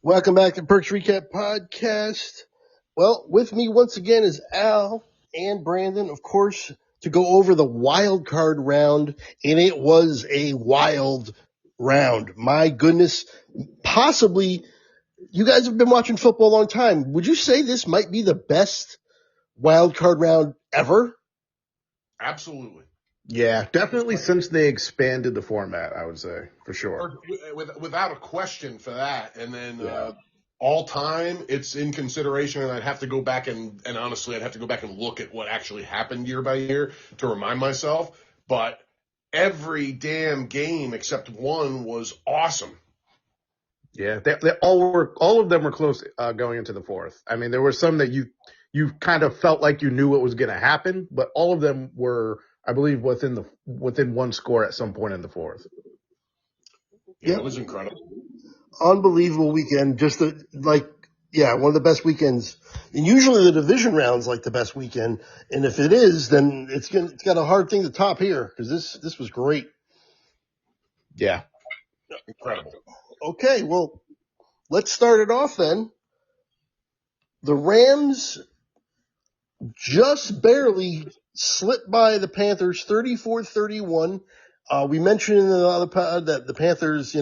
Welcome back to Perks Recap Podcast. Well, with me once again is Al and Brandon, of course, to go over the wild card round, and it was a wild round. My goodness, possibly, you guys have been watching football a long time. Would you say this might be the best wild card round ever? Absolutely. Yeah, definitely since they expanded the format, I would say, for sure. Without a question for that. And then all time, it's in consideration, and I'd have to go back and honestly, I'd have to go back and look at what actually happened year by year to remind myself. But every damn game except one was awesome. Yeah, they all of them were close going into the fourth. I mean, there were some that you kind of felt like you knew what was going to happen, but all of them were, I believe, within one score at some point in the fourth. Yeah, it was incredible. Unbelievable weekend. Just one of the best weekends. And usually the division round's like the best weekend. And if it is, then it's got a hard thing to top here because this was great. Yeah. Incredible. Okay, well, let's start it off then. The Rams just barely slipped by the Panthers 34-31. We mentioned in the other pod that the Panthers,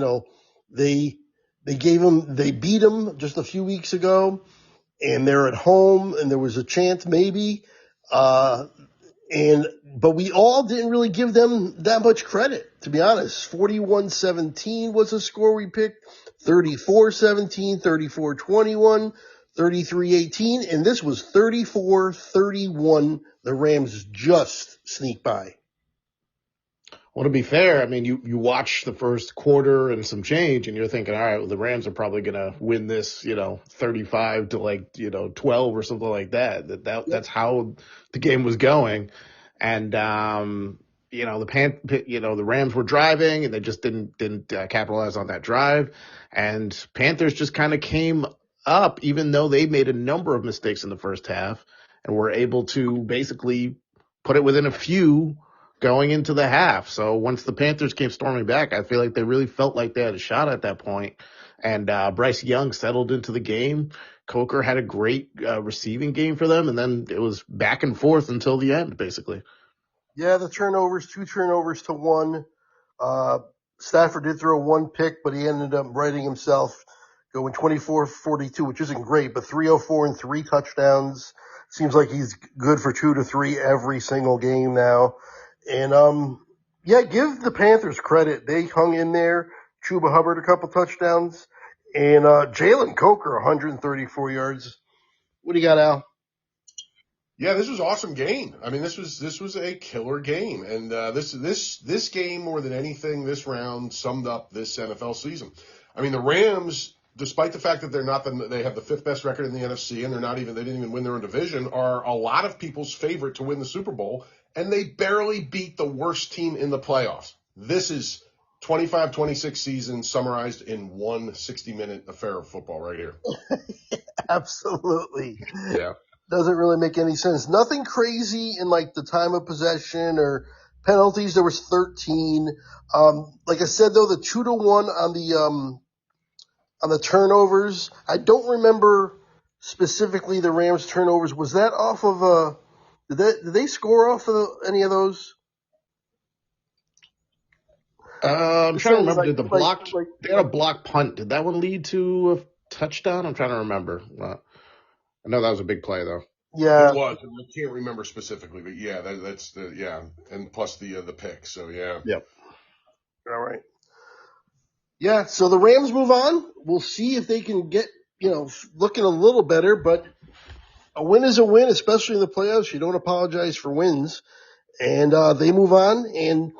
they beat them just a few weeks ago, and they're at home, and there was a chance maybe, but we all didn't really give them that much credit, to be honest. 41-17 was the score we picked, 34-17, 34-21, 33-18, and this was 34-31. The Rams just sneaked by. Well, to be fair, I mean, you watch the first quarter and some change, and you're thinking, all right, well, the Rams are probably going to win this, 35 to 12 or something like that. That's how the game was going. And, the Rams were driving and they just didn't capitalize on that drive. And Panthers just kind of came up, even though they made a number of mistakes in the first half and were able to basically put it within a few going into the half. So once the Panthers came storming back, I feel like they really felt like they had a shot at that point. And Bryce Young settled into the game. Coker had a great receiving game for them, and then it was back and forth until the end, basically. Yeah, the turnovers, 2 turnovers to 1. Stafford did throw 1 pick, but he ended up righting himself, going 24-42, which isn't great, but 304 and 3 touchdowns. Seems like he's good for 2 to 3 every single game now. And, give the Panthers credit. They hung in there. Chuba Hubbard, a couple touchdowns. And Jalen Coker, 134 yards. What do you got, Al? Yeah, this was an awesome game. I mean, this was a killer game. And this game, more than anything, this round summed up this NFL season. I mean, the Rams, despite the fact that they have the 5th best record in the NFC and they didn't even win their own division, are a lot of people's favorite to win the Super Bowl. And they barely beat the worst team in the playoffs. This is 25-26 season summarized in one 60-minute affair of football right here. Absolutely. Yeah. Doesn't really make any sense. Nothing crazy in like the time of possession or penalties. There was 13. Like I said though, the 2 to 1 on the turnovers. I don't remember specifically the Rams turnovers. Was that off of did they score off of any of those? I'm trying to remember. They had a block punt. Did that one lead to a touchdown? I'm trying to remember. I know that was a big play though. Yeah, it was. I can't remember specifically, but yeah, and plus the pick. So yeah. Yep. All right. Yeah, so the Rams move on. We'll see if they can get looking a little better, but a win is a win, especially in the playoffs. You don't apologize for wins. And they move on, and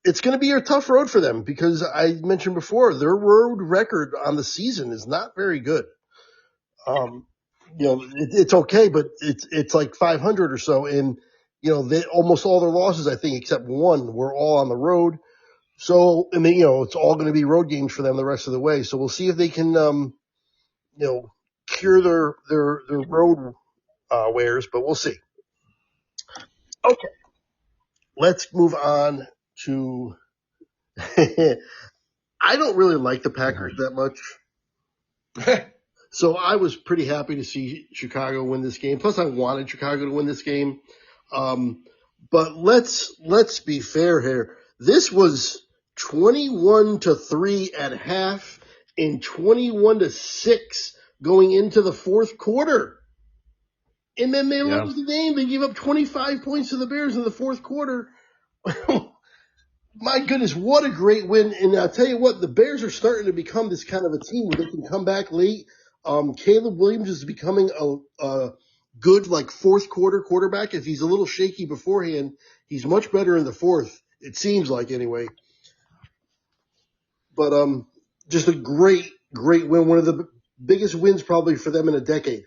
it's going to be a tough road for them because I mentioned before, their road record on the season is not very good. It's okay, but it's like 500 or so, and almost all their losses, I think, except one, were all on the road. So, and then, it's all going to be road games for them the rest of the way. So we'll see if they can, cure their road wares, but we'll see. Okay. Let's move on to I don't really like the Packers that much. So I was pretty happy to see Chicago win this game. Plus, I wanted Chicago to win this game. But let's be fair here. This was 21-3 at half and 21-6 going into the fourth quarter. And then they lose the game. They give up 25 points to the Bears in the fourth quarter. My goodness, what a great win. And I'll tell you what, the Bears are starting to become this kind of a team where they can come back late. Caleb Williams is becoming a good, fourth quarter quarterback. If he's a little shaky beforehand, he's much better in the fourth. It seems like, anyway. But just a great win. One of the biggest wins probably for them in a decade.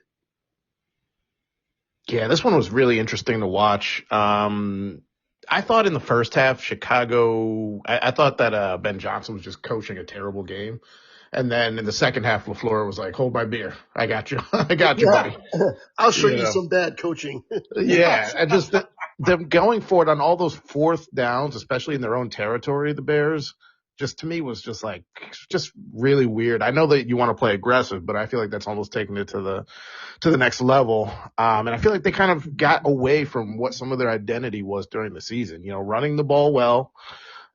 Yeah, this one was really interesting to watch. I thought in the first half, Chicago, I thought that Ben Johnson was just coaching a terrible game. And then in the second half, LaFleur was like, hold my beer. I got you. I got you, buddy. I'll show you some bad coaching. Yeah, and just them going for it on all those fourth downs, especially in their own territory, the Bears, just to me was just really weird. I know that you want to play aggressive, but I feel like that's almost taking it to the next level. And I feel like they kind of got away from what some of their identity was during the season, running the ball well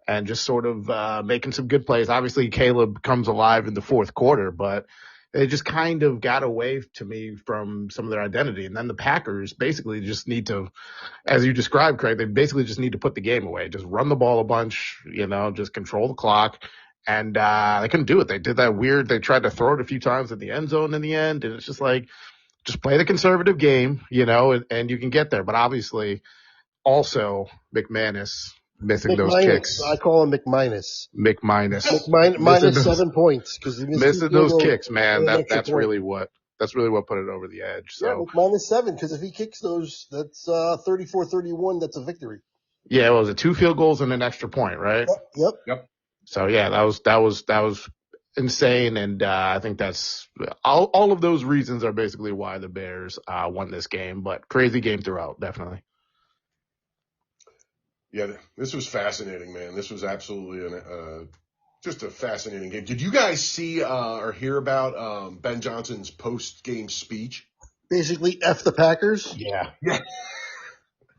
and just sort of making some good plays. Obviously, Caleb comes alive in the fourth quarter, but they just kind of got away to me from some of their identity. And then the Packers basically just need to, as you described, Craig, they basically just need to put the game away. Just run the ball a bunch, just control the clock. And they couldn't do it. They did that weird. They tried to throw it a few times in the end zone in the end. And it's just just play the conservative game, and you can get there. But obviously, also McManus missing those kicks. I call him McMinus. Minus 7 points because he missing those kicks, man. That's really what put it over the edge. So yeah, minus 7 because if he kicks those, that's 34-31. That's a victory. Yeah, was it 2 field goals and an extra point, right? Yep. So yeah, that was insane, and I think that's all of those reasons are basically why the Bears won this game. But crazy game throughout, definitely. Yeah, this was fascinating, man. This was absolutely just a fascinating game. Did you guys see or hear about Ben Johnson's post-game speech? Basically, F the Packers. Yeah.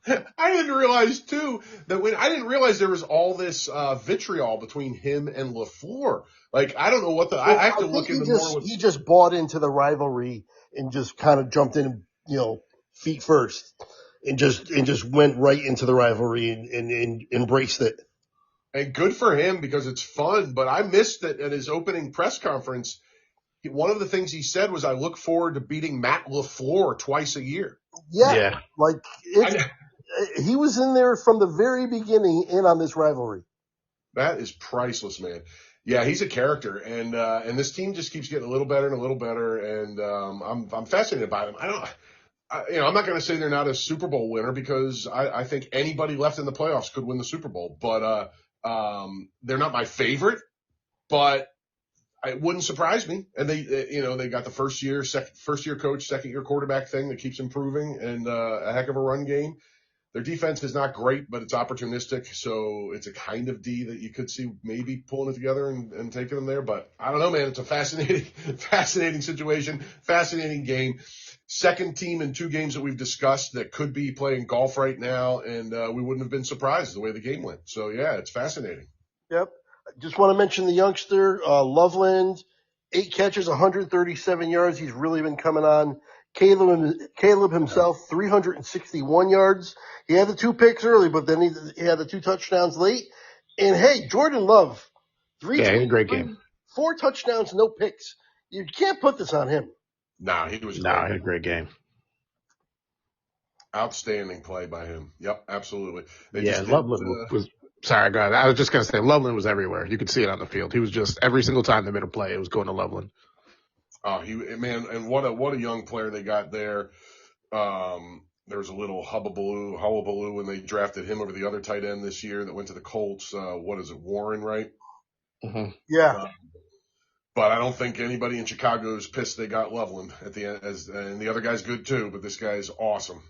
I didn't realize too that I didn't realize there was all this vitriol between him and LaFleur. I don't know what I have to look into more. He just bought into the rivalry and just kind of jumped in, feet first, and just went right into the rivalry and embraced it. And good for him because it's fun. But I missed that at his opening press conference. One of the things he said was, "I look forward to beating Matt LaFleur twice a year." Yeah. He was in there from the very beginning in on this rivalry. That is priceless, man. Yeah, he's a character, and this team just keeps getting a little better and a little better, and I'm fascinated by them. I'm not going to say they're not a Super Bowl winner because I think anybody left in the playoffs could win the Super Bowl, but they're not my favorite, but it wouldn't surprise me. And they got the first year coach, second year quarterback thing that keeps improving, and a heck of a run game. Their defense is not great, but it's opportunistic. So it's a kind of D that you could see maybe pulling it together and taking them there. But I don't know, man. It's a fascinating situation, fascinating game. Second team in 2 games that we've discussed that could be playing golf right now, and we wouldn't have been surprised the way the game went. So yeah, it's fascinating. Yep. I just want to mention the youngster, Loveland, 8 catches, 137 yards. He's really been coming on. Caleb himself, 361 yards. He had the 2 picks early, but then he had the 2 touchdowns late. And hey, Jordan Love, a great game. 4 touchdowns, no picks. You can't put this on him. Nah, he was he had a great game. Outstanding play by him. Yep, absolutely. Loveland was sorry, God. I was just going to say Loveland was everywhere. You could see it on the field. He was just every single time they made a play, it was going to Loveland. Oh, and what a young player they got there. There was a little hullabaloo when they drafted him over the other tight end this year that went to the Colts. What is it, Warren, right? Mm-hmm. Yeah. But I don't think anybody in Chicago is pissed they got Loveland at the end, and the other guy's good too. But this guy's awesome.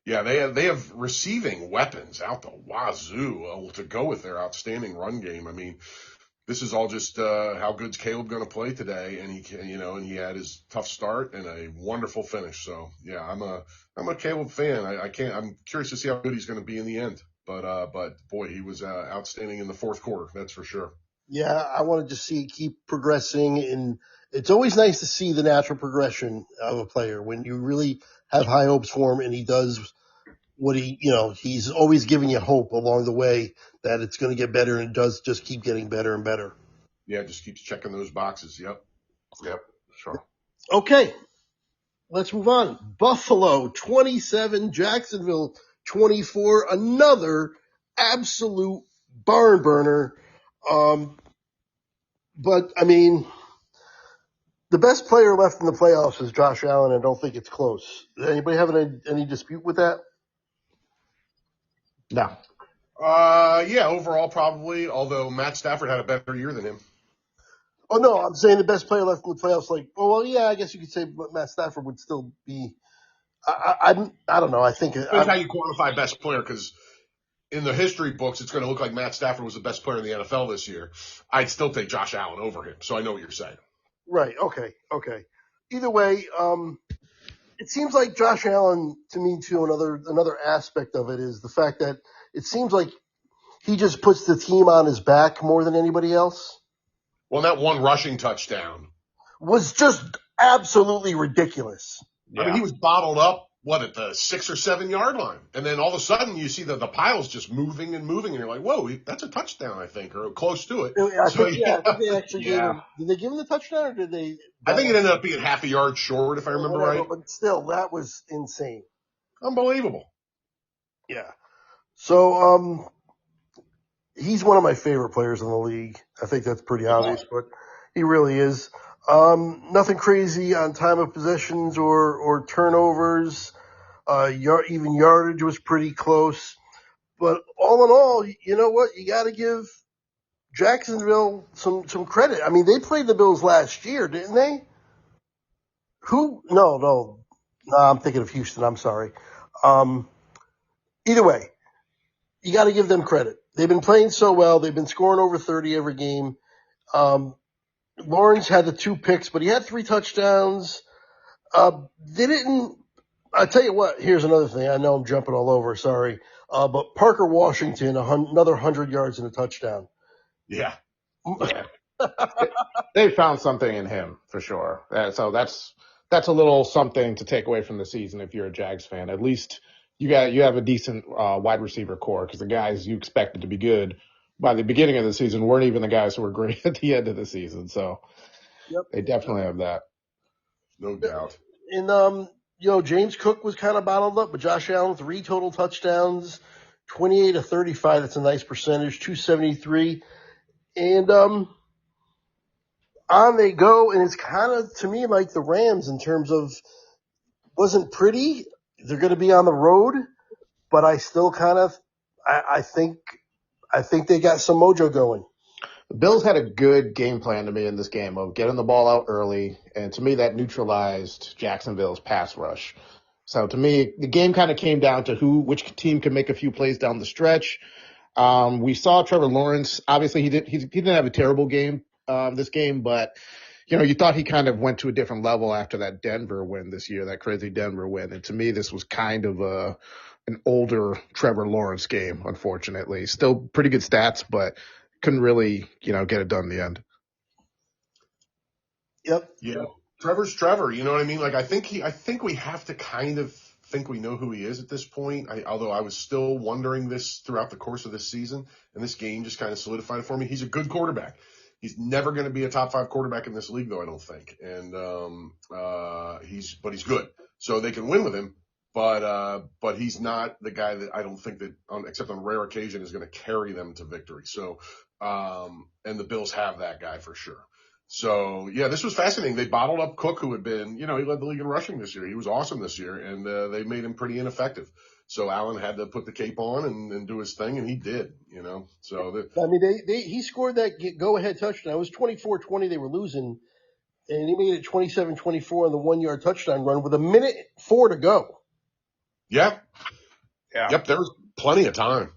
They have receiving weapons out the wazoo to go with their outstanding run game. I mean, this is all just how good's Caleb going to play today, and he had his tough start and a wonderful finish. So yeah, I'm a Caleb fan. I'm curious to see how good he's going to be in the end. But boy, he was outstanding in the fourth quarter. That's for sure. Yeah, I want to just see it keep progressing, and it's always nice to see the natural progression of a player when you really have high hopes for him, and he does what he's always giving you hope along the way that it's going to get better, and it does just keep getting better and better. Yeah, just keeps checking those boxes. Yep, sure. Okay, let's move on. Buffalo 27, Jacksonville 24, another absolute barn burner. But I mean, the best player left in the playoffs is Josh Allen. I don't think it's close. Anybody having any dispute with that? No. Yeah, overall probably, although Matt Stafford had a better year than him. Oh, no, I'm saying the best player left in the playoffs. Yeah, I guess you could say Matt Stafford would still be. I don't know. I think Depends how you quantify best player, because in the history books, it's going to look like Matt Stafford was the best player in the NFL this year. I'd still take Josh Allen over him, so I know what you're saying. Right. Okay. Either way, it seems like Josh Allen, to me, too, another aspect of it is the fact that it seems like he just puts the team on his back more than anybody else. Well, that one rushing touchdown was just absolutely ridiculous. Yeah. I mean, he was bottled up, at the 6 or 7 yard line. And then all of a sudden you see the pile's just moving and moving, and you're like, whoa, that's a touchdown, I think, or close to it. I think they actually gave him. Did they give him the touchdown, or did they? I think it ended up being half a yard short, if I remember right. But still, that was insane. Unbelievable. Yeah. So, he's one of my favorite players in the league. I think that's pretty obvious, but he really is. Nothing crazy on time of possessions or turnovers. Even yardage was pretty close. But all in all, you know what? You got to give Jacksonville some credit. I mean, they played the Bills last year, didn't they? No, I'm thinking of Houston. I'm sorry. Either way, you got to give them credit. They've been playing so well. They've been scoring over 30 every game. Lawrence had the 2 picks, but he had 3 touchdowns. They didn't. I tell you what. Here's another thing. I know I'm jumping all over. Sorry, but Parker Washington, another 100 yards and a touchdown. Yeah. They found something in him for sure. So that's a little something to take away from the season if you're a Jags fan. At least you have a decent wide receiver core, because the guys you expected to be good by the beginning of the season weren't even the guys who were great at the end of the season. So They definitely have that. No doubt. And James Cook was kind of bottled up, but Josh Allen, 3 total touchdowns, 28 to 35. That's a nice percentage, 273. And on they go, and it's kind of, to me, like the Rams in terms of wasn't pretty. They're going to be on the road, but I still kind of, I think they got some mojo going. The Bills had a good game plan to me in this game of getting the ball out early, and to me that neutralized Jacksonville's pass rush. So to me, the game kind of came down to which team could make a few plays down the stretch. We saw Trevor Lawrence. Obviously, he didn't have a terrible game this game, but you thought he kind of went to a different level after that Denver win this year, that crazy Denver win. And to me, this was kind of an older Trevor Lawrence game, unfortunately. Still pretty good stats, but couldn't really, get it done in the end. Yep. Yeah. Trevor's Trevor. You know what I mean? Like, I think we have to kind of think we know who he is at this point. Although I was still wondering this throughout the course of this season, and this game just kind of solidified it for me. He's a good quarterback. He's never going to be a top 5 quarterback in this league, though, I don't think. And he's good, so they can win with him. But he's not the guy that I don't think that, except on rare occasion, is going to carry them to victory. So, and the Bills have that guy for sure. So yeah, this was fascinating. They bottled up Cook, who had been, he led the league in rushing this year. He was awesome this year, and they made him pretty ineffective. So Allen had to put the cape on and do his thing, and he did, So he scored that go-ahead touchdown. It was 24-20. They were losing, and he made it 27-24 on the 1-yard touchdown run with 1:04 to go. Yeah. Yep, there was plenty of time.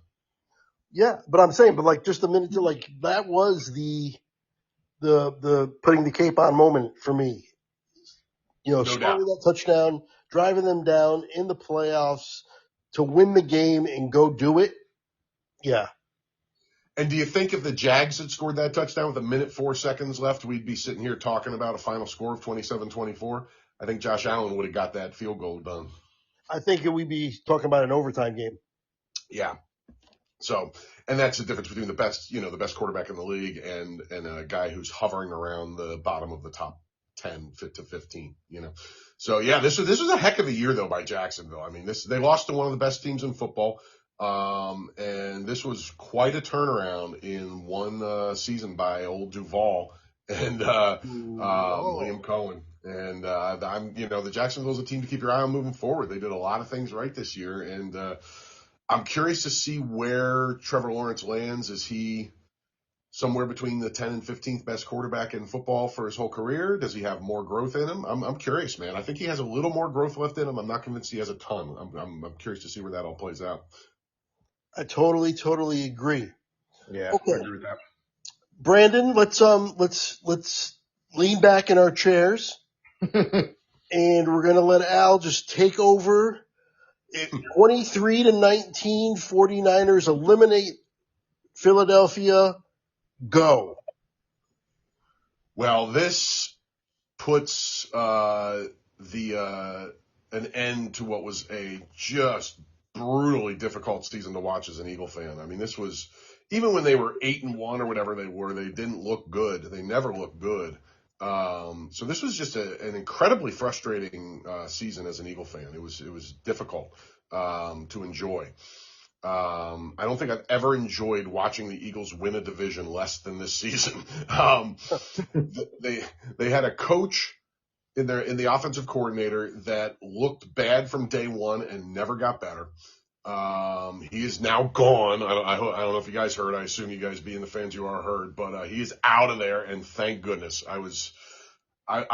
Yeah, but I'm saying, but like just a minute to like that was the putting the cape on moment for me. No doubt. Scoring that touchdown, driving them down in the playoffs to win the game and go do it. Yeah, And do you think if the Jags had scored that touchdown with 1:04 left, we'd be sitting here talking about a final score of 27-24? I think Josh Allen would have got that field goal done. I think we'd be talking about an overtime game. Yeah. So, and that's the difference between the best quarterback in the league and a guy who's hovering around the bottom of the top 10 to 15, So yeah, this was a heck of a year though by Jacksonville. I mean, they lost to one of the best teams in football. And this was quite a turnaround in one season by old Duval and Liam Cohen. And the Jacksonville's a team to keep your eye on moving forward. They did a lot of things right this year, and I'm curious to see where Trevor Lawrence lands. Is he somewhere between the 10th and 15th best quarterback in football for his whole career? Does he have more growth in him? I'm curious, man. I think he has a little more growth left in him. I'm not convinced he has a ton. I'm curious to see where that all plays out. I totally agree. Yeah, Okay. I agree with that. Brandon, let's lean back in our chairs and we're gonna let Al just take over. 23-19, 49ers eliminate Philadelphia. Go. Well, this puts an end to what was a just brutally difficult season to watch as an Eagle fan. I mean, this was, even when they were 8-1 or whatever they were, they didn't look good. They never looked good. So this was just an incredibly frustrating season as an Eagle fan. It was difficult to enjoy. I don't think I've ever enjoyed watching the Eagles win a division less than this season. They had a coach in the offensive coordinator that looked bad from day one and never got better. He is now gone. I don't know if you guys heard. I assume you guys, being the fans you are, heard, but he is out of there, and thank goodness. I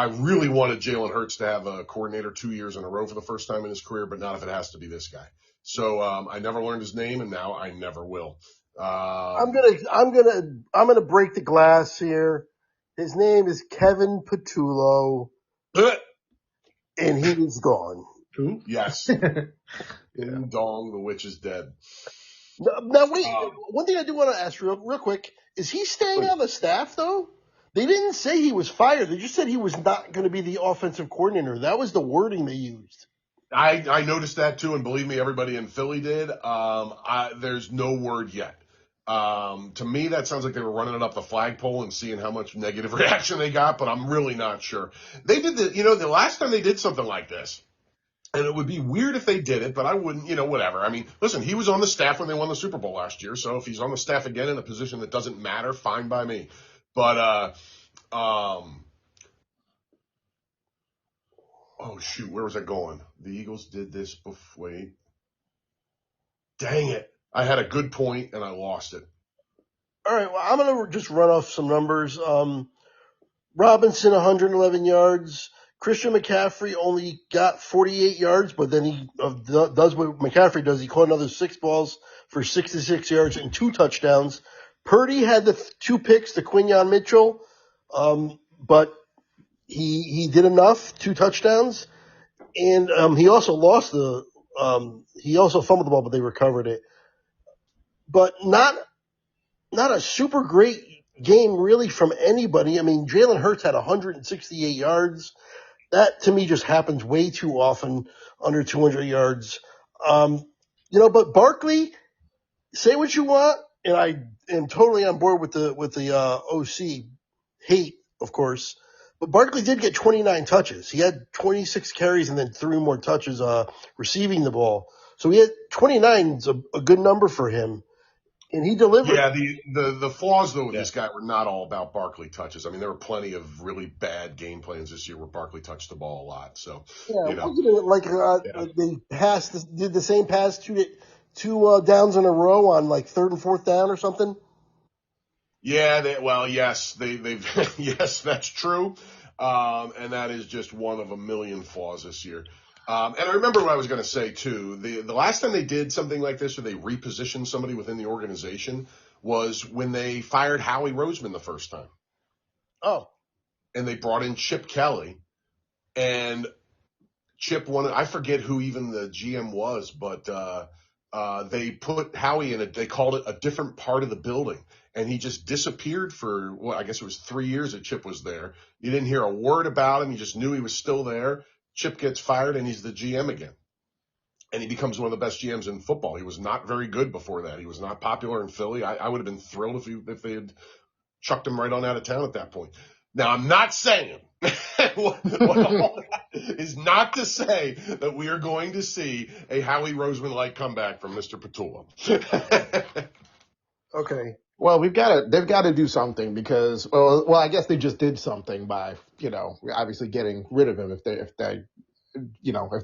really wanted Jalen Hurts to have a coordinator 2 years in a row for the first time in his career, but not if it has to be this guy. So I never learned his name, and now I never will. I'm gonna break the glass here. His name is Kevin Patullo, and he is gone. Who? Yes. Ding dong, the witch is dead. Now wait, one thing I do want to ask real quick, is he staying on the staff though? They didn't say he was fired. They just said he was not going to be the offensive coordinator. That was the wording they used. I noticed that too, and believe me, everybody in Philly did. There's no word yet. To me, that sounds like they were running it up the flagpole and seeing how much negative reaction they got, but I'm really not sure. They did the last time they did something like this, and it would be weird if they did it, but I wouldn't, whatever. I mean, listen, he was on the staff when they won the Super Bowl last year, so if he's on the staff again in a position that doesn't matter, fine by me. But, oh shoot, where was I going? The Eagles did this before. Wait. Dang it. I had a good point and I lost it. All right, well, I'm going to just run off some numbers. Robinson, 111 yards. Christian McCaffrey only got 48 yards, but then he does what McCaffrey does. He caught another 6 balls for 66 yards and 2 touchdowns. Purdy had the 2 picks to Quinyon Mitchell, but he did enough, 2 touchdowns. And he also he also fumbled the ball, but they recovered it. But not a super great game really from anybody. I mean, Jalen Hurts had 168 yards. That to me just happens way too often, under 200 yards. But Barkley, say what you want, and I am totally on board with the OC hate, of course. But Barkley did get 29 touches. He had 26 carries and then 3 more touches receiving the ball. So he had 29 is a good number for him. And he delivered. Yeah, the flaws, though, with this guy were not all about Barkley touches. I mean, there were plenty of really bad game plans this year where Barkley touched the ball a lot. So, wasn't it like they did the same pass two downs in a row on like 3rd and 4th down or something? Yeah, yes, yes, that's true. And that is just one of a million flaws this year. And I remember what I was going to say too. The last time they did something like this, or they repositioned somebody within the organization, was when they fired Howie Roseman the first time, Oh, and they brought in Chip Kelly, and Chip wanted, I forget who even the GM was, but they put Howie in they called it a different part of the building, and he just disappeared for I guess it was 3 years that Chip was there. You didn't hear a word about him. You just knew he was still there. Chip gets fired, and he's the GM again. And he becomes one of the best GMs in football. He was not very good before that. He was not popular in Philly. I would have been thrilled if they had chucked him right on out of town at that point. Now, I'm not saying what all that is not to say that we are going to see a Howie Roseman-like comeback from Mr. Petula. okay. Well, they've got to do something because, well, I guess they just did something by, obviously getting rid of him if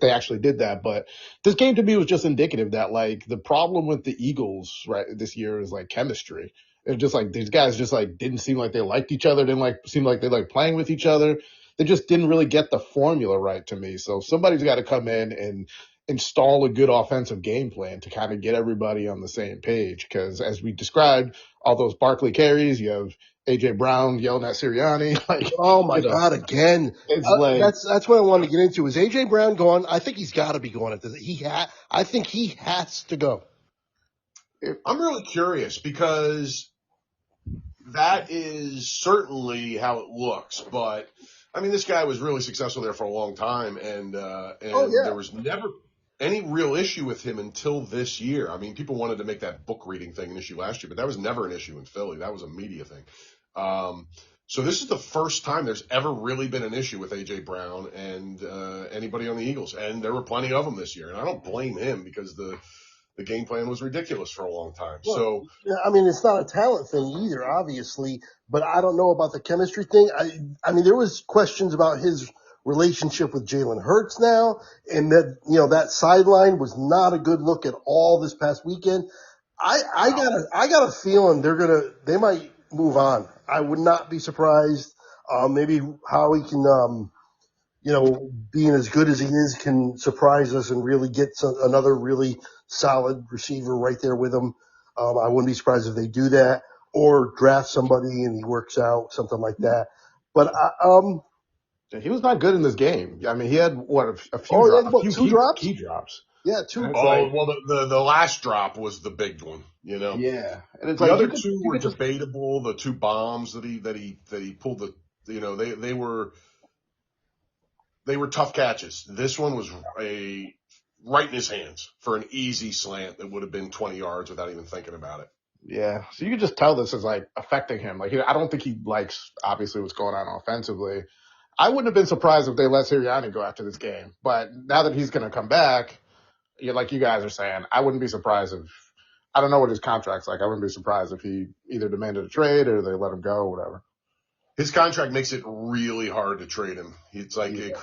they actually did that. But this game to me was just indicative that like the problem with the Eagles right this year is like chemistry. It's just like these guys just like didn't seem like they liked each other, seem like they like playing with each other. They just didn't really get the formula right to me. So somebody's got to come in and install a good offensive game plan to kind of get everybody on the same page. Because as we described, all those Barkley carries, you have AJ Brown yelling at Sirianni. Like, Oh my God, again. it's like That's what I wanted to get into. Is AJ Brown gone? I think he's got to be going at this. I think he has to go. I'm really curious because that is certainly how it looks. But, I mean, this guy was really successful there for a long time, and there was never any real issue with him until this year. I mean, people wanted to make that book reading thing an issue last year, but that was never an issue in Philly. That was a media thing. So this is the first time there's ever really been an issue with A.J. Brown and anybody on the Eagles. And there were plenty of them this year. And I don't blame him because the game plan was ridiculous for a long time. Well, So, yeah, I mean, it's not a talent thing either, obviously, but I don't know about the chemistry thing. I mean, there was questions about his relationship with Jalen Hurts now, and that sideline was not a good look at all this past weekend. I got a feeling they might move on. I would not be surprised. Maybe Howie can, being as good as he is, can surprise us and really get another really solid receiver right there with him. I wouldn't be surprised if they do that or draft somebody and he works out, something like that. But he was not good in this game. I mean, he had a few two drops? key drops. Yeah, two. the last drop was the big one, Yeah, and it's the like other two were debatable. The two bombs that he pulled, they were tough catches. This one was right in his hands for an easy slant that would have been 20 yards without even thinking about it. Yeah, so you can just tell this is like affecting him. Like, I don't think he likes obviously what's going on offensively. I wouldn't have been surprised if they let Sirianni go after this game, but now that he's going to come back, like you guys are saying, I wouldn't be surprised if I don't know what his contract's like. I wouldn't be surprised if he either demanded a trade or they let him go or whatever. His contract makes it really hard to trade him. It's like it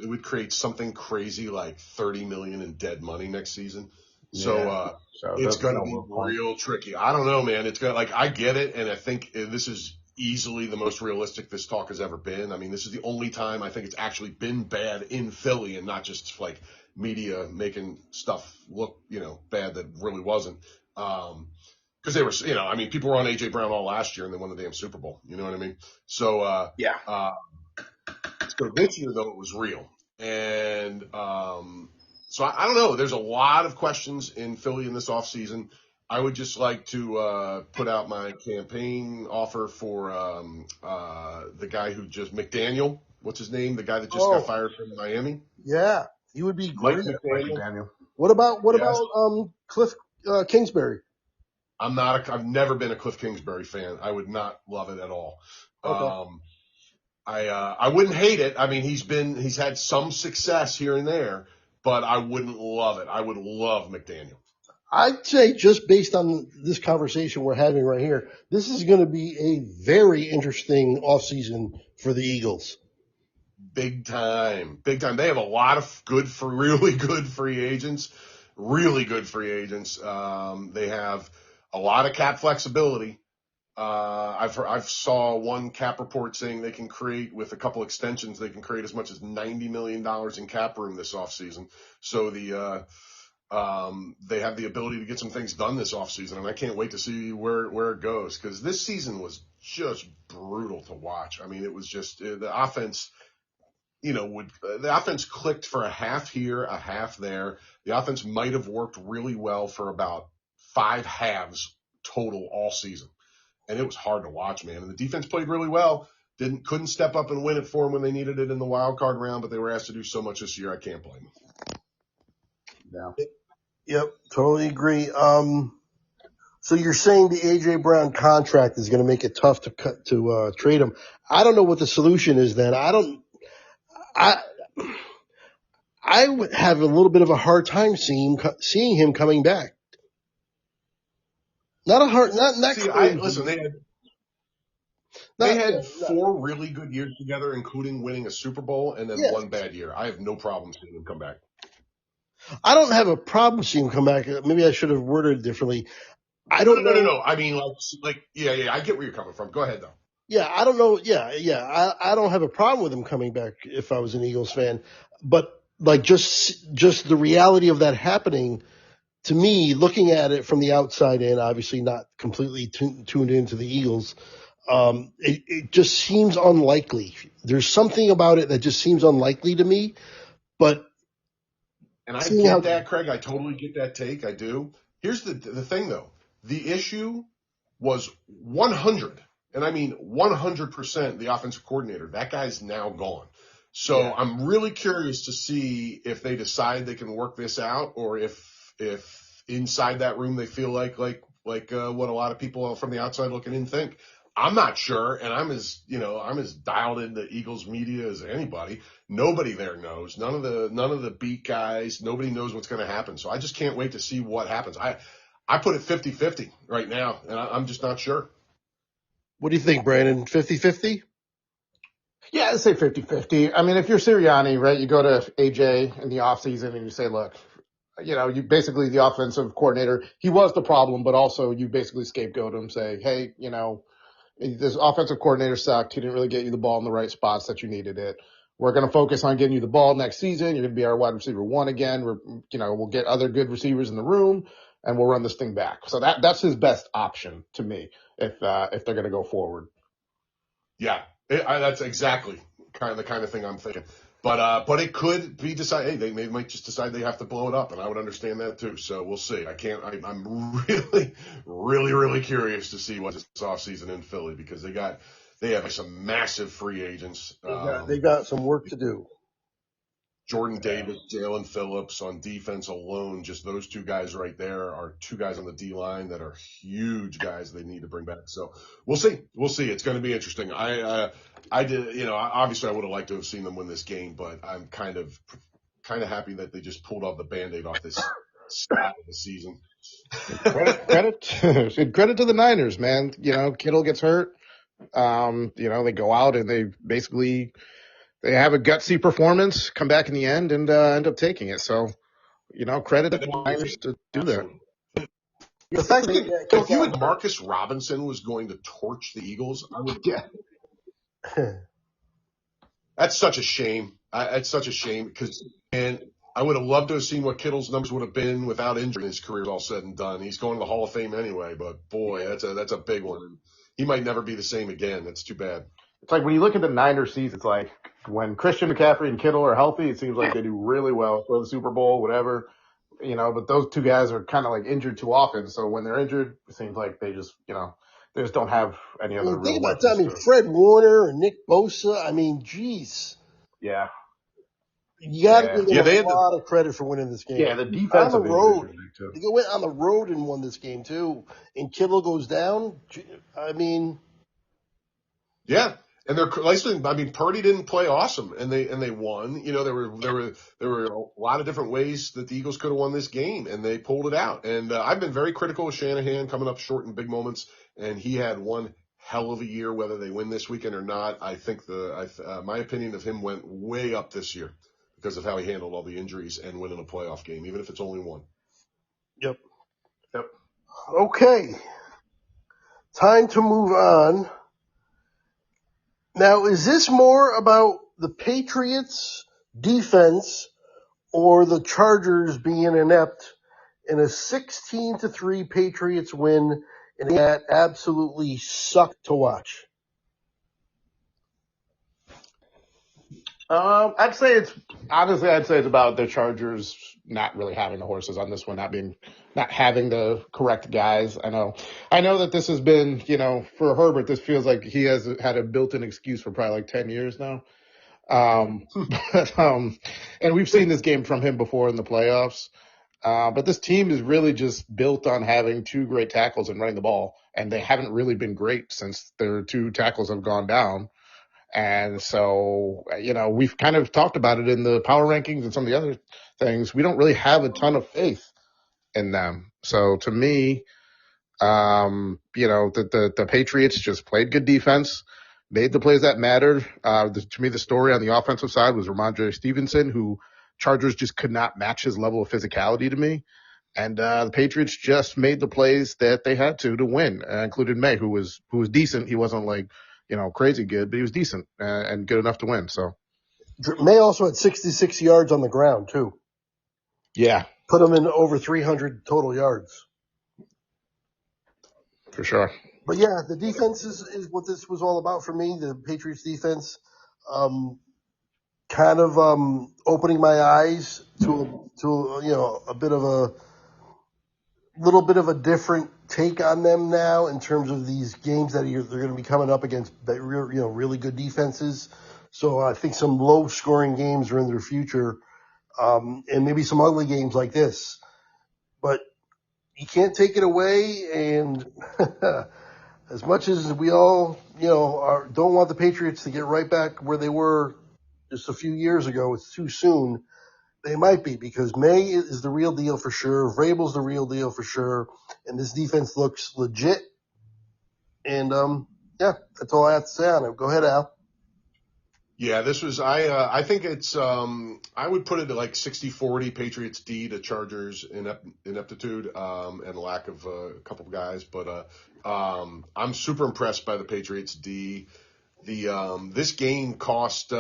would create something crazy like $30 million in dead money next season. So it's going to be real tricky. I don't know, man. It's I get it. And I think this is easily the most realistic this talk has ever been. I mean, this is the only time I think it's actually been bad in Philly and not just like media making stuff look, bad that really wasn't. Because they were, people were on A.J. Brown all last year and they won the damn Super Bowl. You know what I mean? So, so this year, though, it was real. And so I don't know. There's a lot of questions in Philly in this offseason. I would just like to put out my campaign offer for the guy who McDaniel. What's his name? The guy that just got fired from Miami? Yeah, he would be great. McDaniel. What about Cliff Kingsbury? I've never been a Cliff Kingsbury fan. I would not love it at all. Okay. I wouldn't hate it. I mean, he's had some success here and there, but I wouldn't love it. I would love McDaniel. I'd say just based on this conversation we're having right here, this is going to be a very interesting offseason for the Eagles. Big time. They have a lot of really good free agents. Really good free agents. They have a lot of cap flexibility. I've saw one cap report saying they can create, with a couple extensions, they can create as much as $90 million in cap room this offseason. So they have the ability to get some things done this offseason, and I can't wait to see where it goes, because this season was just brutal to watch. I mean, it was just the offense. The offense clicked for a half here, a half there. The offense might have worked really well for about 5 halves total all season. And it was hard to watch, man. And the defense played really well. Couldn't step up and win it for them when they needed it in the wild card round, but they were asked to do so much this year. I can't blame them. Yeah. Yep, totally agree. So you're saying the AJ Brown contract is going to make it tough to trade him. I don't know what the solution is then. I would have a little bit of a hard time seeing him coming back. Not crazy. Listen, they had 4 really good years together, including winning a Super Bowl, and then one bad year. I have no problem seeing him come back. I don't have a problem seeing him come back. Maybe I should have worded it differently. I don't know. No. I mean, yeah. I get where you're coming from. Go ahead, though. Yeah, I don't know. Yeah. I don't have a problem with him coming back if I was an Eagles fan, but like just the reality of that happening, to me, looking at it from the outside in, obviously not completely tuned into the Eagles, it just seems unlikely. There's something about it that just seems unlikely to me, but. And I get that, Craig. I totally get that take. I do. Here's the thing, though. The issue was 100, and I mean 100% the offensive coordinator. That guy's now gone. So yeah. I'm really curious to see if they decide they can work this out, or if inside that room they feel like what a lot of people from the outside looking in think. I'm not sure, and I'm as dialed into Eagles media as anybody. Nobody there knows. None of the beat guys. Nobody knows what's going to happen. So I just can't wait to see what happens. I put it 50-50 right now, and I'm just not sure. What do you think, Brandon? 50-50? Yeah, I'd say 50-50. I mean, if you're Sirianni, right, you go to AJ in the offseason and you say, look, you basically, the offensive coordinator, he was the problem, but also you basically scapegoat him, say, hey, this offensive coordinator sucked. He didn't really get you the ball in the right spots that you needed it. We're going to focus on getting you the ball next season. You're going to be our wide receiver 1 again. We'll get other good receivers in the room, and we'll run this thing back. So that's his best option to me if they're going to go forward. Yeah, that's exactly the kind of thing I'm thinking. But it could be decided. Hey, they might just decide they have to blow it up, and I would understand that too. So we'll see. I'm really, really, really curious to see what this offseason in Philly, because they have some massive free agents. They got some work to do. Jordan Davis, Jalen Phillips on defense alone, just those 2 guys right there are 2 guys on the D-line that are huge guys they need to bring back. So we'll see. It's going to be interesting. I did, obviously I would have liked to have seen them win this game, but I'm kind of happy that they just pulled off the Band-Aid off this start of the season. Credit to the Niners, man. Kittle gets hurt. They go out and they have a gutsy performance, come back in the end, and end up taking it. So, credit to the Niners to do that. The fact that if you had Marcus Robinson was going to torch the Eagles, I would get. That's such a shame. It's such a shame, because I would have loved to have seen what Kittle's numbers would have been without injury. His career is all said and done. He's going to the Hall of Fame anyway, but boy, that's a big one. He might never be the same again. That's too bad. It's like when you look at the Niners season, it's like when Christian McCaffrey and Kittle are healthy, it seems like they do really well for the Super Bowl, whatever, but those 2 guys are kind of like injured too often. So when they're injured, it seems like they just, they just don't have any other real think about that. Fred Warner and Nick Bosa. Geez. Yeah. You got to give them a lot of credit for winning this game. Yeah, the defense on the road. They went on the road and won this game too. And Kittle goes down. Yeah. And Purdy didn't play awesome, and they won. There were a lot of different ways that the Eagles could have won this game, and they pulled it out. And I've been very critical of Shanahan coming up short in big moments, and he had one hell of a year. Whether they win this weekend or not, I think my opinion of him went way up this year because of how he handled all the injuries and winning a playoff game, even if it's only one. Yep. Okay. Time to move on. Now, is this more about the Patriots defense or the Chargers being inept in a 16-3 Patriots win and that absolutely sucked to watch? I'd say it's about the Chargers not really having the horses on this one, not having the correct guys. I know that this has been, for Herbert, this feels like he has had a built-in excuse for probably like 10 years now. But, and we've seen this game from him before in the playoffs. But this team is really just built on having two great tackles and running the ball, and they haven't really been great since their two tackles have gone down. And so, we've kind of talked about it in the power rankings and some of the other things. We don't really have a ton of faith in them. So to me, the Patriots just played good defense, made the plays that mattered. To me, the story on the offensive side was Ramondre Stevenson, who Chargers just could not match his level of physicality to me. And the Patriots just made the plays that they had to win, included May, who was decent. He wasn't like, crazy good, but he was decent and good enough to win. So May also had 66 yards on the ground, too. yeah, Put him in over 300 total yards. for sure. But yeah, the defense is what this was all about for me. The Patriots defense, kind of opening my eyes to a little bit of a different take on them now in terms of these games that they're going to be coming up against really good defenses. So I think some low scoring games are in their future, and maybe some ugly games like this. But you can't take it away, and as much as we all, don't want the Patriots to get right back where they were just a few years ago, it's too soon. They might be, because May is the real deal for sure. Vrabel's the real deal for sure. And this defense looks legit. And, that's all I have to say on it. Go ahead, Al. Yeah, this was, I think it's, I would put it at like 60-40 Patriots D to Chargers ineptitude, and lack of a couple of guys. But, I'm super impressed by the Patriots D. This game cost,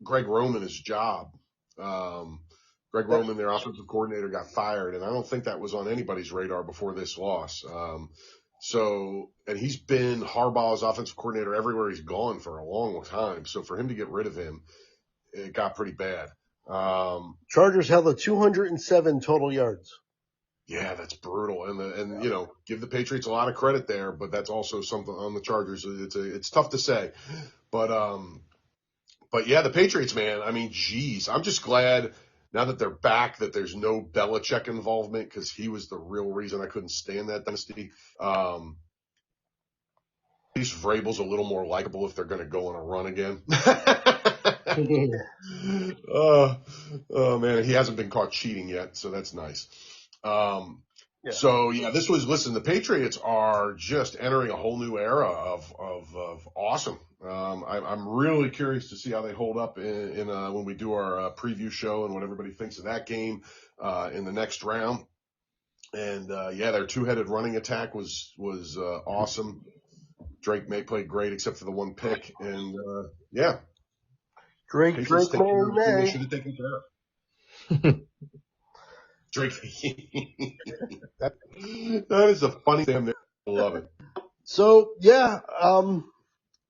Greg Roman his job. Greg Roman, their offensive coordinator, got fired, and I don't think that was on anybody's radar before this loss. And he's been Harbaugh's offensive coordinator everywhere he's gone for a long time. So for him to get rid of him, it got pretty bad. Chargers held a 207 total yards. Yeah, that's brutal. And give the Patriots a lot of credit there, but that's also something on the Chargers. It's tough to say. But yeah, the Patriots, man, I mean, geez, I'm just glad now that they're back that there's no Belichick involvement, because he was the real reason I couldn't stand that dynasty. At least Vrabel's a little more likable if they're going to go on a run again. Oh man, he hasn't been caught cheating yet, so that's nice. So yeah, listen, the Patriots are just entering a whole new era of awesome. I'm really curious to see how they hold up in when we do our preview show and what everybody thinks of that game in the next round. And their two-headed running attack was awesome. Drake May played great except for the one pick, and Drake May. They should have taken care of. Drake. That is the funny thing. I love it. So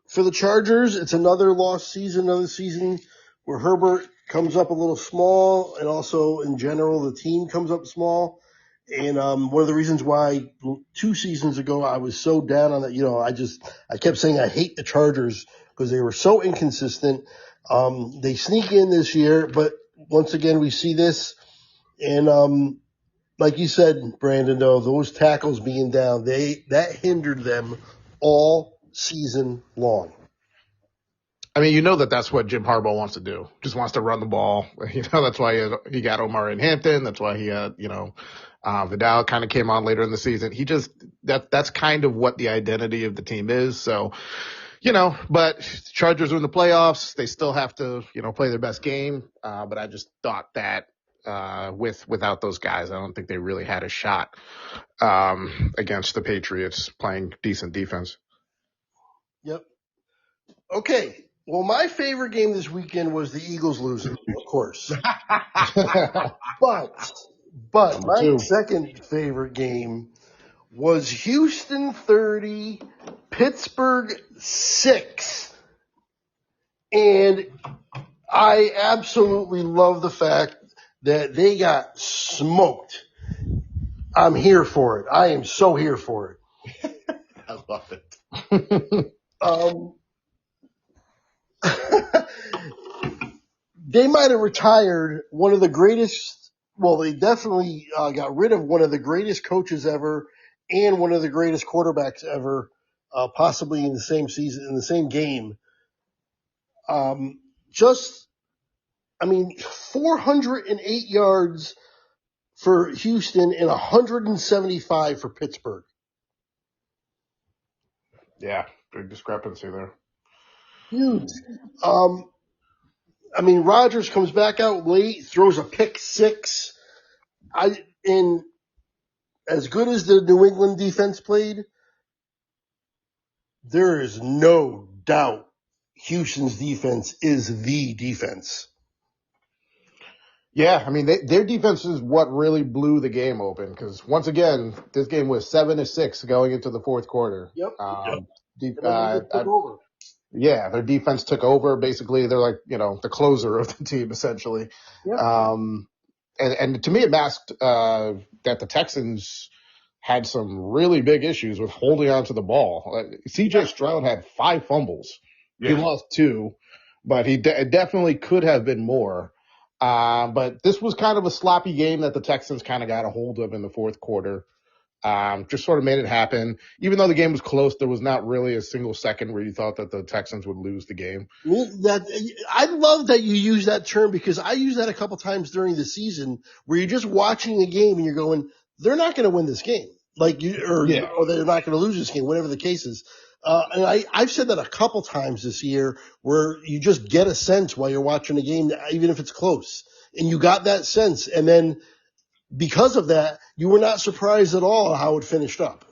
for the Chargers, it's another season where Herbert comes up a little small, and also in general the team comes up small. And one of the reasons why 2 seasons ago I was so down on that, I kept saying I hate the Chargers because they were so inconsistent. They sneak in this year, but once again we see this. And like you said, Brandon, though, those tackles being down, that hindered them all season long. I mean, that's what Jim Harbaugh wants to do. Just wants to run the ball. That's why he got Omar in Hampton. That's why he had, Vidal kind of came on later in the season. That's kind of what the identity of the team is. So, but Chargers are in the playoffs. They still have to, play their best game. But I just thought that without those guys. I don't think they really had a shot against the Patriots playing decent defense. Yep. Okay. Well, my favorite game this weekend was the Eagles losing, of course. But Number my 2. second favorite game was Houston 30, Pittsburgh 6. And I absolutely love the fact that they got smoked. I'm here for it. I am so here for it. I love it. They might have retired one of the greatest. Well, they definitely got rid of one of the greatest coaches ever and one of the greatest quarterbacks ever, possibly in the same season, in the same game. 408 yards for Houston and 175 for Pittsburgh. Yeah, big discrepancy there. Huge. Rodgers comes back out late, throws a pick 6. And as good as the New England defense played, there is no doubt Houston's defense is the defense. Yeah, their defense is what really blew the game open because once again, this game was 7-6 going into the fourth quarter. Yep. Took over. Yeah, their defense took over. Basically, they're like, the closer of the team essentially. Yep. And to me, it masked that the Texans had some really big issues with holding on to the ball. C.J. Stroud had 5 fumbles. Yeah. He lost 2, but it definitely could have been more. But this was kind of a sloppy game that the Texans kind of got a hold of in the fourth quarter. Just sort of made it happen. Even though the game was close, there was not really a single second where you thought that the Texans would lose the game. I love that you use that term because I use that a couple times during the season where you're just watching a game and you're going, they're not going to win this game. Or they're not going to lose this game, whatever the case is. And I've said that a couple times this year where you just get a sense while you're watching a game, even if it's close. And you got that sense. And then because of that, you were not surprised at all how it finished up.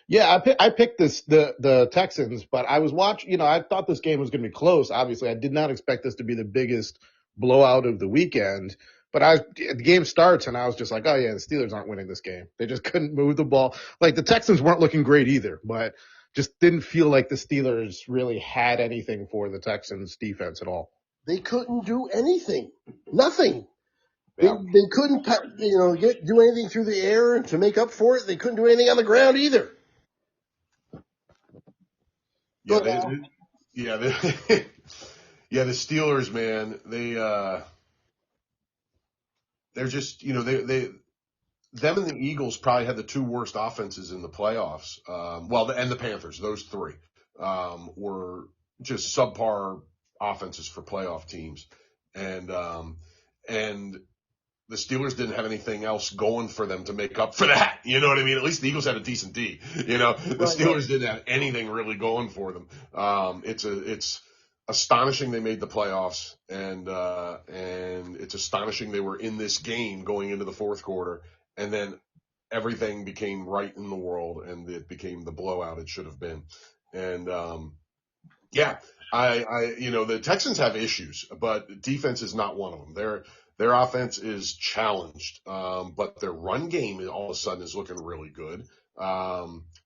Yeah, I picked the Texans, but I was watching, I thought this game was going to be close. Obviously, I did not expect this to be the biggest blowout of the weekend. But the game starts, and I was just like, oh, yeah, the Steelers aren't winning this game. They just couldn't move the ball. Like, the Texans weren't looking great either, but just didn't feel like the Steelers really had anything for the Texans' defense at all. They couldn't do anything. Nothing. Yeah. They couldn't, do anything through the air to make up for it. They couldn't do anything on the ground either. Yeah, the Steelers, man, they're just, them and the Eagles probably had the 2 worst offenses in the playoffs. And the Panthers, those 3, were just subpar offenses for playoff teams. And the Steelers didn't have anything else going for them to make up for that. You know what I mean? At least the Eagles had a decent D. The Steelers didn't have anything really going for them. It's astonishing they made the playoffs, and it's astonishing they were in this game going into the fourth quarter, and then everything became right in the world, and it became the blowout it should have been. And the Texans have issues, but defense is not one of them. Their offense is challenged, but their run game all of a sudden is looking really good.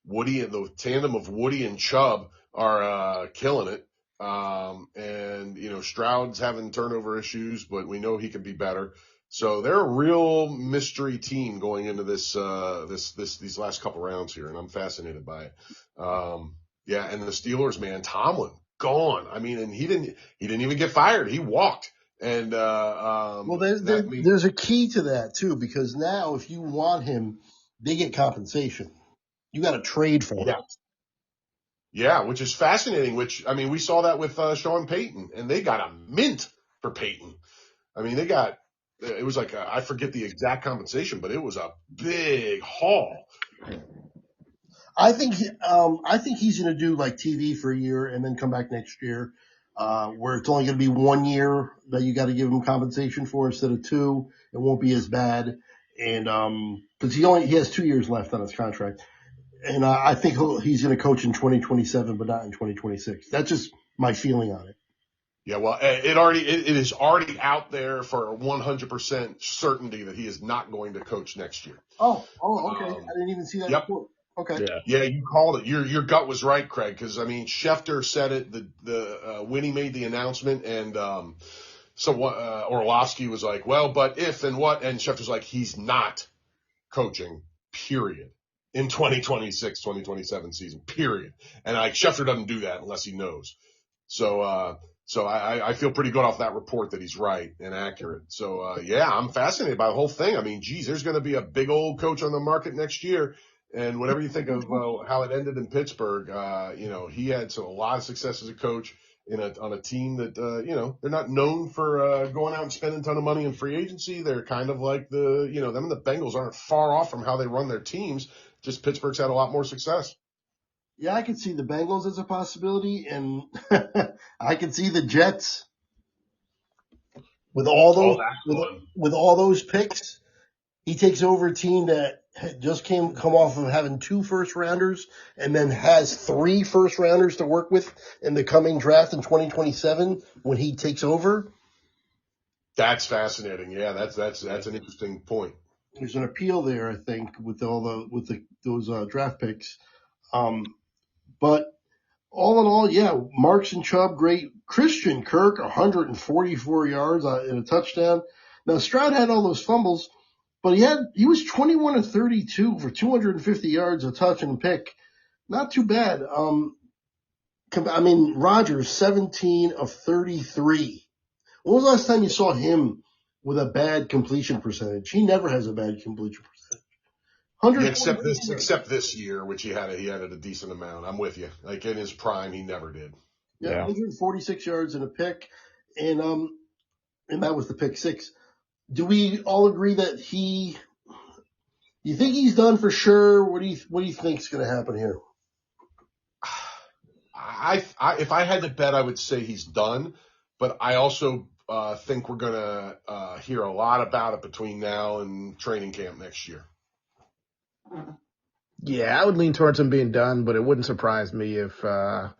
Woody and the tandem of Woody and Chubb are killing it. Stroud's having turnover issues, but we know he can be better. So they're a real mystery team going into these last couple rounds here, and I'm fascinated by it. And the Steelers, man, Tomlin gone. And he didn't even get fired. He walked. And there's a key to that too, because now if you want him, they get compensation. You got to trade for him. Yeah, which is fascinating. We saw that with Sean Payton, and they got a mint for Payton. It was like I forget the exact compensation, but it was a big haul. I think he's going to do like TV for a year and then come back next year. where it's only going to be 1 year that you got to give him compensation for instead of 2. It won't be as bad. And because he has 2 years left on his contract. And I think he's going to coach in 2027, but not in 2026. That's just my feeling on it. Yeah, well, it is already out there for 100% certainty that he is not going to coach next year. Oh, okay. I didn't even see that report. Okay. Yeah, you called it. Your gut was right, Craig, because I mean Schefter said it when he made the announcement, and Orlovsky was like, well, but if and what, and Schefter's like, he's not coaching, period, in 2026, 2027 season, period. And Schefter doesn't do that unless he knows. So I feel pretty good off that report that he's right and accurate. So yeah, I'm fascinated by the whole thing. I mean, geez, there's going to be a big old coach on the market next year. And whatever you think of how it ended in Pittsburgh, he had a lot of success as a coach on a team that, they're not known for going out and spending a ton of money in free agency. They're kind of like them and the Bengals aren't far off from how they run their teams. Just Pittsburgh's had a lot more success. Yeah, I could see the Bengals as a possibility, and I could see the Jets with all those picks. He takes over a team that had just come off of having 2 first-rounders and then has 3 first-rounders to work with in the coming draft in 2027 when he takes over. That's fascinating. Yeah, that's an interesting point. There's an appeal there, I think, with those draft picks. But all in all, yeah, Marks and Chubb, great. Christian Kirk, 144 yards and a touchdown. Now, Stroud had all those fumbles, but he was 21 of 32 for 250 yards, a touch and a pick. Not too bad. Rodgers, 17 of 33. When was the last time you saw him with a bad completion percentage? He never has a bad completion percentage. Yeah, except this year, which he had a decent amount. I'm with you. Like in his prime, he never did. Yeah. 146 yards and a pick, and that was the pick 6. Do we all agree that you think he's done for sure? What do you think is going to happen here? If I had to bet, I would say he's done, but I also think we're going to hear a lot about it between now and training camp next year. Yeah, I would lean towards him being done, but it wouldn't surprise me if we're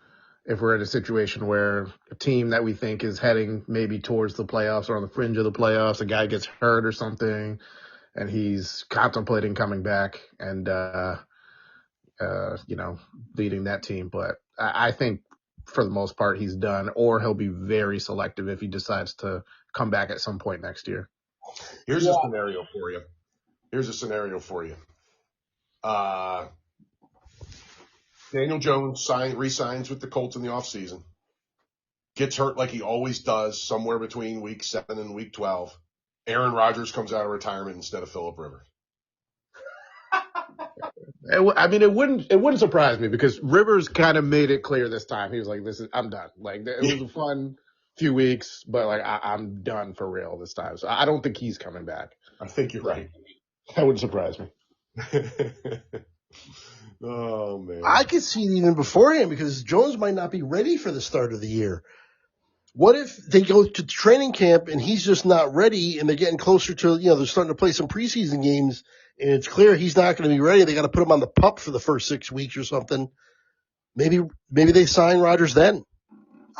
in a situation where a team that we think is heading maybe towards the playoffs or on the fringe of the playoffs, a guy gets hurt or something, and he's contemplating coming back and leading that team. But I think for the most part he's done, or he'll be very selective if he decides to come back at some point next year. Here's a scenario for you. Daniel Jones re-signs with the Colts in the offseason. Gets hurt like he always does somewhere between week 7 and week 12. Aaron Rodgers comes out of retirement instead of Phillip Rivers. It wouldn't surprise me because Rivers kind of made it clear this time. He was like, I'm done. Like, it was a fun few weeks, but like, I'm done for real this time. So I don't think he's coming back. I think you're right. That wouldn't surprise me. Oh, man. I could see it even beforehand because Jones might not be ready for the start of the year. What if they go to training camp and he's just not ready and they're getting closer to, they're starting to play some preseason games and it's clear he's not going to be ready. They got to put him on the pup for the first 6 weeks or something. Maybe they sign Rodgers then.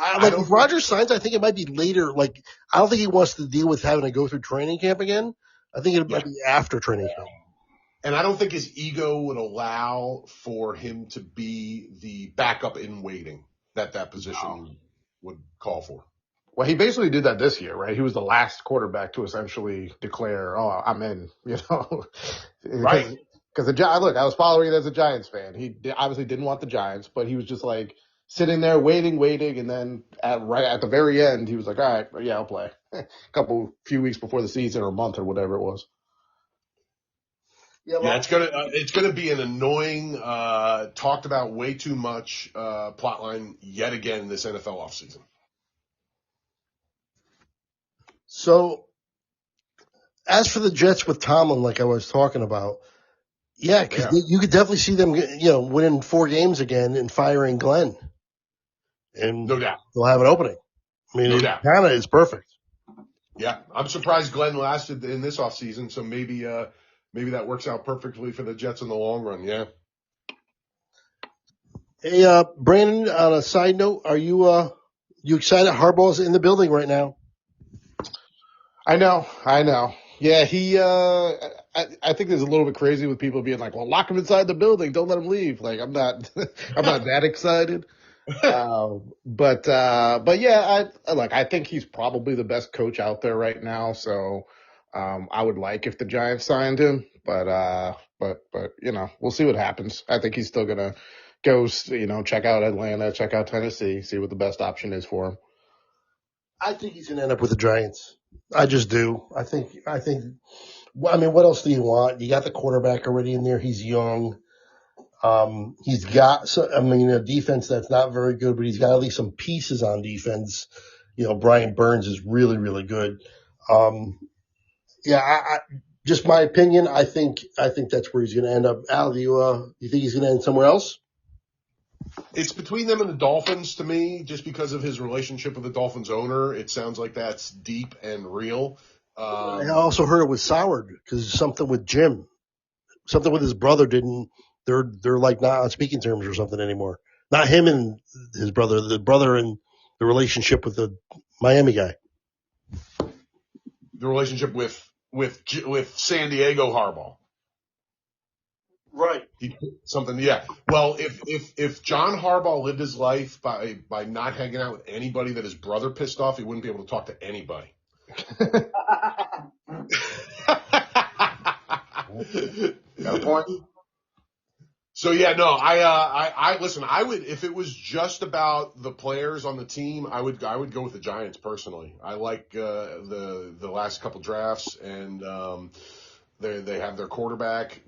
If Rodgers signs, I think it might be later. Like, I don't think he wants to deal with having to go through training camp again. I think it might be after training camp. And I don't think his ego would allow for him to be the backup in waiting that position would call for. Well, he basically did that this year, right? He was the last quarterback to essentially declare, I'm in, Right. Because I was following it as a Giants fan. He obviously didn't want the Giants, but he was just like sitting there waiting. And then right at the very end, he was like, all right, yeah, I'll play. Few weeks before the season or a month or whatever it was. Yeah, it's gonna be an annoying, talked about way too much plotline yet again this NFL offseason. So, as for the Jets with Tomlin, like I was talking about, because you could definitely see them, winning 4 games again and firing Glenn, and no doubt they'll have an opening. I mean, No it doubt. kind of is perfect. Yeah, I'm surprised Glenn lasted in this offseason, so maybe that works out perfectly for the Jets in the long run. Yeah. Hey, Brandon, on a side note, are you excited? Harbaugh's in the building right now. I know. Yeah, I think there's a little bit crazy with people being like, well, lock him inside the building. Don't let him leave. Like, I'm not that excited. But yeah, I think he's probably the best coach out there right now. So, I would like if the Giants signed him, but we'll see what happens. I think he's still gonna go, check out Atlanta, check out Tennessee, see what the best option is for him. I think he's going to end up with the Giants. I just do. I think, well, I mean, what else do you want? You got the quarterback already in there. He's young. He's got, a defense that's not very good, but he's got at least some pieces on defense. Brian Burns is really, really good. Yeah, just my opinion. I think that's where he's going to end up. Al, do you think he's going to end somewhere else? It's between them and the Dolphins to me, just because of his relationship with the Dolphins owner. It sounds like that's deep and real. I also heard it was soured because something with Jim, something with his brother didn't. They're like not on speaking terms or something anymore. Not him and his brother. The brother and the relationship with the Miami guy. The relationship with San Diego Harbaugh. Right. Something, yeah. Well, if John Harbaugh lived his life by not hanging out with anybody that his brother pissed off, he wouldn't be able to talk to anybody. Got a point? So yeah, no, I listen. I would, if it was just about the players on the team, I would go with the Giants personally. I like the last couple drafts, and they have their quarterback.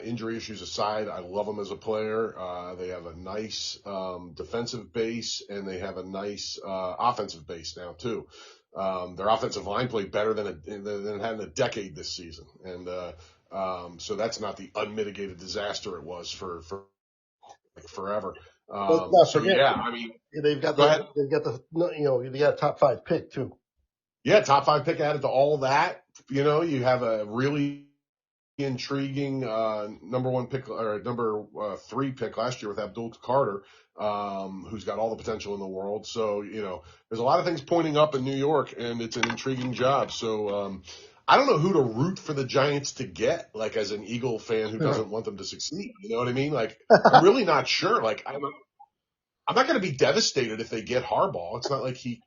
Injury issues aside, I love them as a player. They have a nice defensive base, and they have a nice offensive base now too. Their offensive line played better than it had in a decade this season, and so that's not the unmitigated disaster it was for forever. So yeah, I mean, they've got go ahead. they got a top 5 pick too. Yeah, top 5 pick added to all that. You have a really intriguing number 1 pick or number 3 pick last year with Abdul Carter, who's got all the potential in the world. So there's a lot of things pointing up in New York, and it's an intriguing job. So I don't know who to root for the Giants to get, like as an Eagle fan who doesn't want them to succeed. You know what I mean? Like I'm really not sure. Like I'm not going to be devastated if they get Harbaugh. It's not like he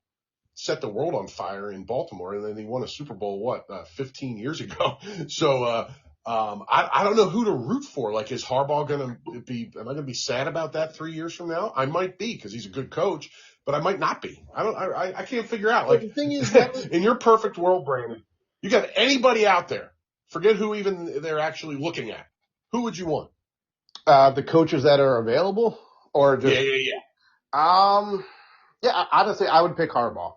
set the world on fire in Baltimore and then he won a Super Bowl 15 years ago. So I don't know who to root for. Like, is Harbaugh am I going to be sad about that 3 years from now? I might be, because he's a good coach, but I might not be. I can't figure out. Like, the thing is, in your perfect world, Brandon, you got anybody out there, forget who even they're actually looking at. Who would you want? The coaches that are available, or just yeah. Honestly, I would pick Harbaugh.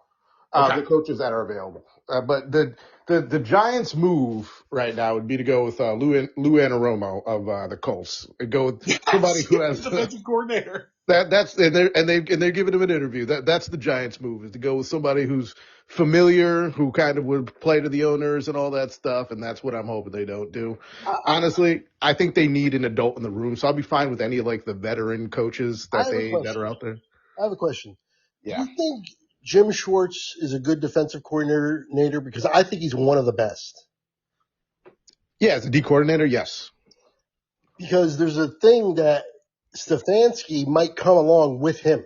Okay. The coaches that are available, but the Giants' move right now would be to go with Lou Anarumo of the Colts. Go with somebody who has defensive coordinator. That's and they're giving him an interview. That's the Giants' move, is to go with somebody who's familiar, who kind of would play to the owners and all that stuff, and that's what I'm hoping they don't do. Honestly, I think they need an adult in the room, so I'll be fine with any of like the veteran coaches that are out there. I have a question. Yeah. Do you think Jim Schwartz is a good defensive coordinator? Because I think he's one of the best. Yeah, as a D coordinator, yes. Because there's a thing that Stefanski might come along with him.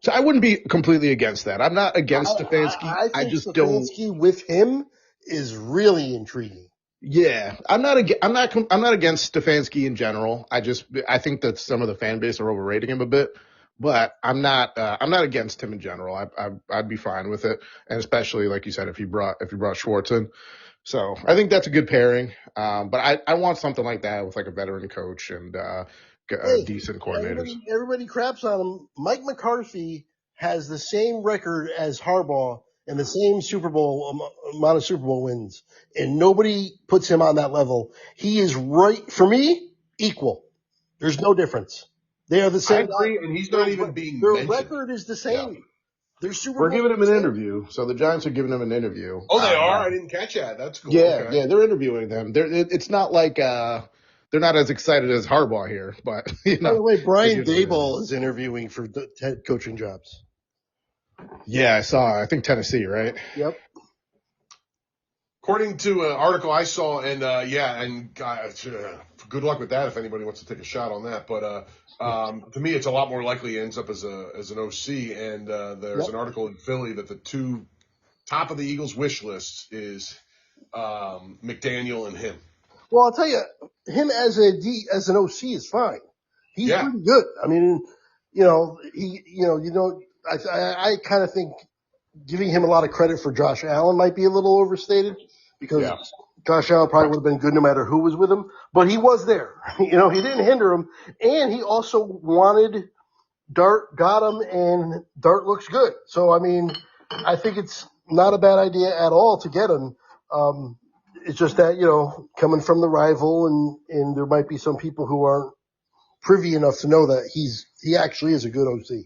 So I wouldn't be completely against that. I'm not against Stefanski. I think Stefanski with him is really intriguing. Yeah, I'm not against Stefanski in general. I think that some of the fan base are overrating him a bit, but I'm not against him in general. I'd be fine with it, and especially like you said, if you brought Schwartz in. So I think that's a good pairing. But I want something like that with like a veteran coach and decent coordinators. Everybody craps on him. Mike McCarthy has the same record as Harbaugh and the same amount of Super Bowl wins, and nobody puts him on that level. He is right, for me, equal. There's no difference. They are the same. I agree, and he's not even being Their mentioned. record is the same. Their Super We're Bowl giving him an champ. interview. So the Giants are giving him an interview. Oh, they are? I didn't catch that. That's cool. Yeah, Okay. yeah, they're interviewing them. It's not like they're not as excited as Harbaugh here, but By the way, Brian it is. Daboll is interviewing for the head coaching jobs. Yeah, I saw. I think Tennessee, right? Yep. According to an article I saw, and good luck with that if anybody wants to take a shot on that. But to me, it's a lot more likely he ends up as an OC. And there's an article in Philly that the two top of the Eagles' wish lists is McDaniel and him. Well, I'll tell you, him as an OC is fine. He's pretty good. I mean, I kind of think giving him a lot of credit for Josh Allen might be a little overstated because Josh Allen probably would have been good no matter who was with him, but he was there. He didn't hinder him, and he also wanted Dart, got him, and Dart looks good. So, I mean, I think it's not a bad idea at all to get him. It's just that, coming from the rival and there might be some people who aren't privy enough to know that he actually is a good OC.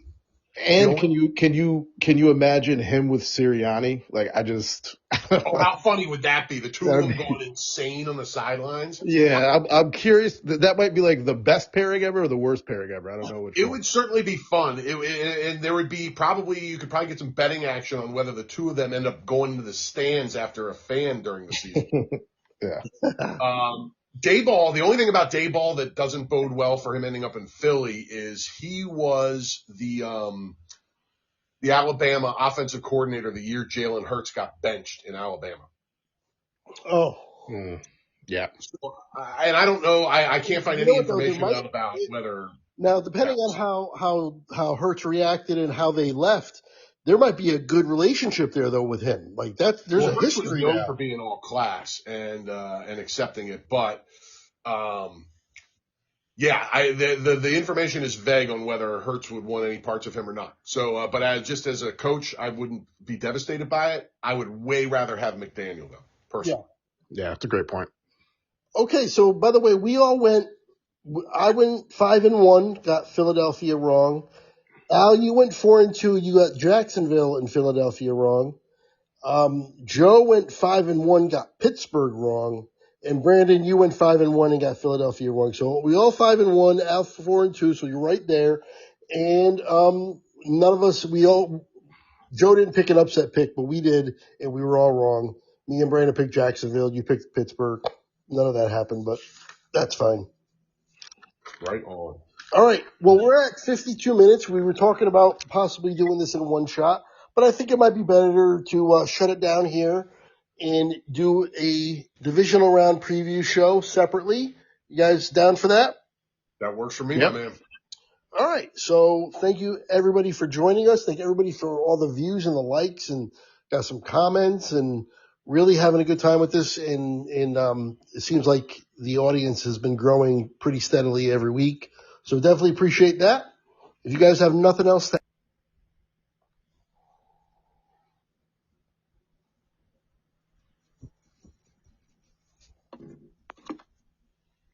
And can you imagine him with Sirianni? Like how funny would that be? The two of them going insane on the sidelines. Yeah, I'm curious. That might be like the best pairing ever or the worst pairing ever. I don't know which. It would certainly be fun, and there would be you could probably get some betting action on whether the two of them end up going into the stands after a fan during the season. Yeah. Daboll, the only thing about Daboll that doesn't bode well for him ending up in Philly is he was the Alabama offensive coordinator the year Jalen Hurts got benched in Alabama. Oh. Yeah. So, and I don't know. I can't find any information about whether. Now, depending on how Hurts reacted and how they left, there might be a good relationship there, though, with him. Like that, there's a history. Hurts was known for being all class and accepting it, but the information is vague on whether Hurts would want any parts of him or not. So, but as a coach, I wouldn't be devastated by it. I would way rather have McDaniel though, personally. Yeah, that's a great point. Okay, so by the way, I went 5-1, got Philadelphia wrong. Al, you went 4-2, you got Jacksonville and Philadelphia wrong. Joe went 5-1, got Pittsburgh wrong. And Brandon, you went 5-1 and got Philadelphia wrong. So we all 5-1, Al 4-2, so you're right there. And none of us, Joe didn't pick an upset pick, but we did, and we were all wrong. Me and Brandon picked Jacksonville, you picked Pittsburgh. None of that happened, but that's fine. Right on. All right. Well, we're at 52 minutes. We were talking about possibly doing this in one shot, but I think it might be better to shut it down here and do a divisional round preview show separately. You guys down for that? That works for me, my man. All right. So thank you, everybody, for joining us. Thank everybody for all the views and the likes and got some comments and really having a good time with this. And it seems like the audience has been growing pretty steadily every week. So definitely appreciate that. If you guys have nothing else to